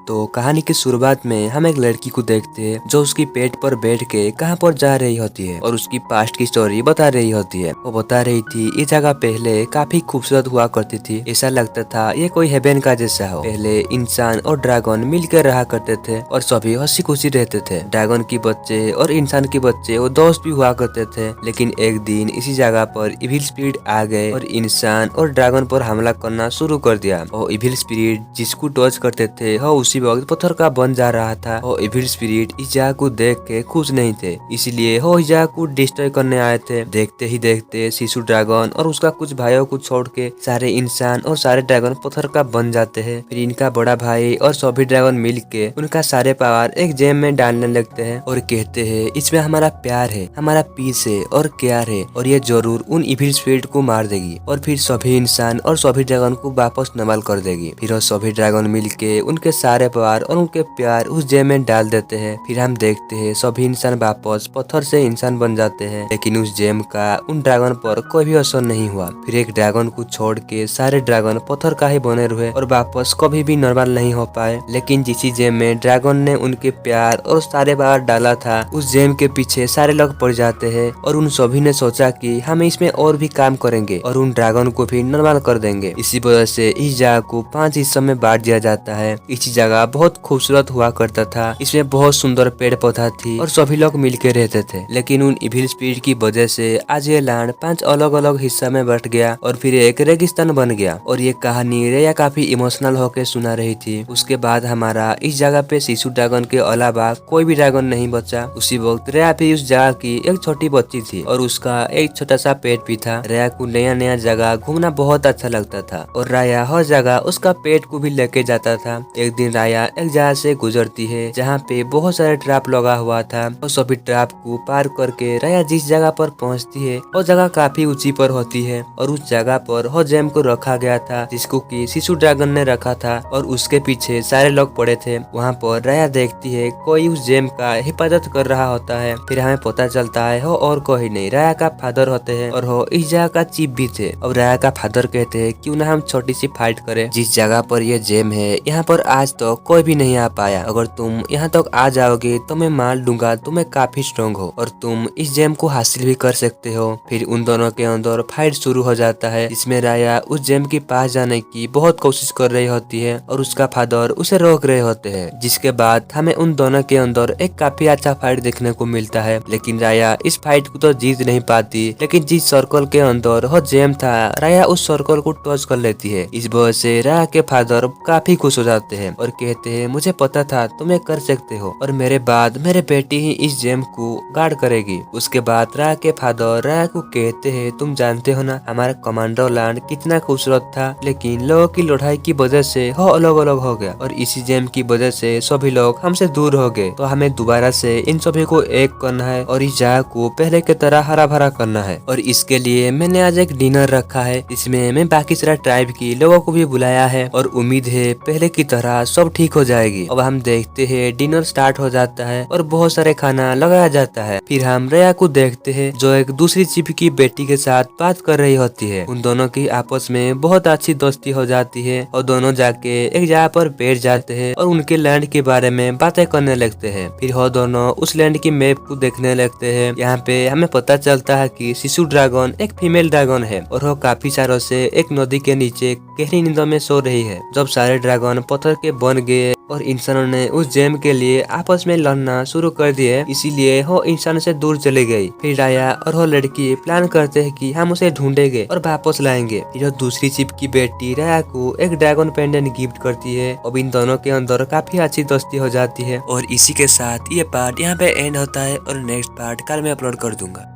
तो कहानी की शुरुआत में हम एक लड़की को देखते हैं जो उसकी पेट पर बैठ के कहाँ पर जा रही होती है और उसकी पास्ट की स्टोरी बता रही होती है। वो बता रही थी ये जगह पहले काफी खूबसूरत हुआ करती थी, ऐसा लगता था ये कोई हेवन का जैसा हो। पहले इंसान और ड्रैगन मिलकर रहा करते थे और सभी हंसी खुशी रहते थे। ड्रैगन की बच्चे और इंसान के बच्चे वो दोस्त भी हुआ करते थे। लेकिन एक दिन इसी जगह पर इविल स्पिरिट आ गए और इंसान और ड्रैगन पर हमला करना शुरू कर दिया। और इविल स्पिरिट जिसको टच करते थे वो उसी वक्त पत्थर का बन जा रहा था। और इविल स्पिरिट इस जगह को देख के खुश नहीं थे, इसलिए वो इस जगह को डिस्ट्रॉय करने आए थे। देखते ही देखते शिशु ड्रैगन और उसका कुछ भाइयों को छोड़ के सारे इंसान और सारे ड्रैगन पत्थर का बन जाते हैं। फिर इनका बड़ा भाई और सभी ड्रैगन मिल के उनका सारे पावर एक जेम में डालने लगते हैं और कहते हैं इसमें हमारा प्यार है, हमारा पीस है और केयर है और ये जरूर उन इविल स्पिरिट को मार देगी और फिर सभी इंसान और सभी ड्रैगन को वापस नॉर्मल कर देगी। फिर वो सभी ड्रैगन मिलके उनके सारे पावर और उनके प्यार उस जेम में डाल देते हैं। फिर हम देखते हैं सभी इंसान वापस पत्थर से इंसान बन जाते हैं, लेकिन उस जेम का उन ड्रैगन पर कोई भी असर नहीं हुआ। फिर एक ड्रैगन को छोड़ के सारे ड्रैगन पत्थर का ही बने रहे और वापस कभी भी नॉर्मल नहीं हो पाए। लेकिन जिस जेम में ड्रैगन ने उनके प्यार और सारे पावर डाला था उस जेम के पीछे सारे लोग पड़ जाते हैं और उन सभी ने सोचा कि हम इसमें और भी काम करेंगे और उन ड्रैगन को भी नॉर्मल कर देंगे। इसी वजह से इस जगह को 5 हिस्सों में बांट दिया जाता है। इसी जगह बहुत खूबसूरत हुआ करता था, इसमें बहुत सुंदर पेड़ पौधा थी और सभी लोग मिलके रहते थे। लेकिन उन इविल स्पिरिट की वजह से आज ये लैंड 5 अलग अलग हिस्सा में बट गया और फिर एक रेगिस्तान बन गया। और ये कहानी रेया काफी इमोशनल होकर सुना रही थी। उसके बाद हमारा इस जगह पे शिशु ड्रैगन के अलावा कोई भी ड्रैगन नहीं बचा। उसी वक्त रेया भी उस जगह की एक छोटी बच्ची थी और उसका एक छोटा सा पेट भी था। रेया को नया नया जगह घूमना बहुत अच्छा लगता था और राया हर जगह उसका पेट को भी लेके जाता था। एक दिन राया एक जगह से गुजरती है जहाँ पे बहुत सारे ट्रैप लगा हुआ था और सभी ट्रैप को पार करके राया जिस जगह पर पहुँचती है वो जगह काफी ऊंची पर होती है और उस जगह पर वो जेम को रखा गया था जिसको कि शिशु ड्रैगन ने रखा था और उसके पीछे सारे लोग पड़े थे। वहाँ पर राया देखती है कोई उस जेम का हिफाजत कर रहा होता है। फिर हमें पता चलता है हो और कोई नहीं राया का फादर होते हैं और वो इस जगह का चीफ भी थे। और राया का फादर कहते हैं क्यों ना हम छोटी सी फाइट करें, जिस जगह पर ये जेम है यहाँ पर आज तो कोई भी नहीं आ पाया। अगर तुम यहाँ तक आ जाओगे तो मैं मान लूंगा तुम्हें काफी स्ट्रॉन्ग हो और तुम इस जेम को हासिल भी कर सकते हो। फिर उन दोनों के अंदर फाइट शुरू हो जाता है जिसमें राया उस जेम के पास जाने की बहुत कोशिश कर रही होती है और उसका फादर उसे रोक रहे होते हैं। जिसके बाद हमें उन दोनों के अंदर एक काफी अच्छा फाइट देखने को मिलता है। लेकिन राया इस फाइट को तो जीत नहीं पाती, लेकिन जिस सर्कल के अंदर वो जेम था राया उस सर्कल को टच कर लेती है। इस वजह से राया के फादर काफी खुश हो जाते हैं और कहते हैं मुझे पता था तुम्हें कर सकते हो और मेरे बाद मेरे बेटी ही इस जेम को गार्ड करेगी। उसके बाद राया के फादर राया को कहते हैं तुम जानते हो ना हमारा कमांडो लैंड कितना खूबसूरत था, लेकिन लोगों की लड़ाई की वजह से वो अलग अलग हो गया और इसी जेम की वजह से सभी लोग हमसे दूर हो गए। तो हमें दोबारा से इन सभी को एक करना है और इस जगह को पहले की तरह हरा भरा करना है। और इसके लिए मैंने आज एक डिनर रखा है, इसमें मैं बाकी सारा ट्राइब की लोगों को भी बुलाया है और उम्मीद है पहले की तरह सब ठीक हो जाएगी। अब हम देखते हैं डिनर स्टार्ट हो जाता है और बहुत सारे खाना लगाया जाता है। फिर हम रेया को देखते हैं जो एक दूसरी चीफ की बेटी के साथ बात कर रही होती है। उन दोनों की आपस में बहुत अच्छी दोस्ती हो जाती है और दोनों जाके एक जगह पर बैठ जाते हैं और उनके लैंड के बारे में बातें करने लगते हैं। फिर वो दोनों उस लैंड की मैप को देखने लगते हैं। यहाँ पे हमें पता चलता है कि शिशु ड्रैगन एक फीमेल ड्रैगन है और वो काफी सालों से एक नदी के नीचे गहरी नींदों में सो रही है। जब सारे ड्रैगन पत्थर के बन गए और इंसानों ने उस जेम के लिए आपस में लड़ना शुरू कर दिए, इसीलिए वो इंसान से दूर चली गई। फिर राया और वो लड़की प्लान करते हैं कि हम उसे ढूंढेंगे और वापस लाएंगे। फिर दूसरी चिप की बेटी राया को एक ड्रैगन पेंडेंट गिफ्ट करती है। अब इन दोनों के अंदर काफी अच्छी दोस्ती हो जाती है। और इसी के साथ ये पार्ट यहाँ पे एंड होता है और नेक्स्ट पार्ट कल मैं अपलोड कर दूंगा।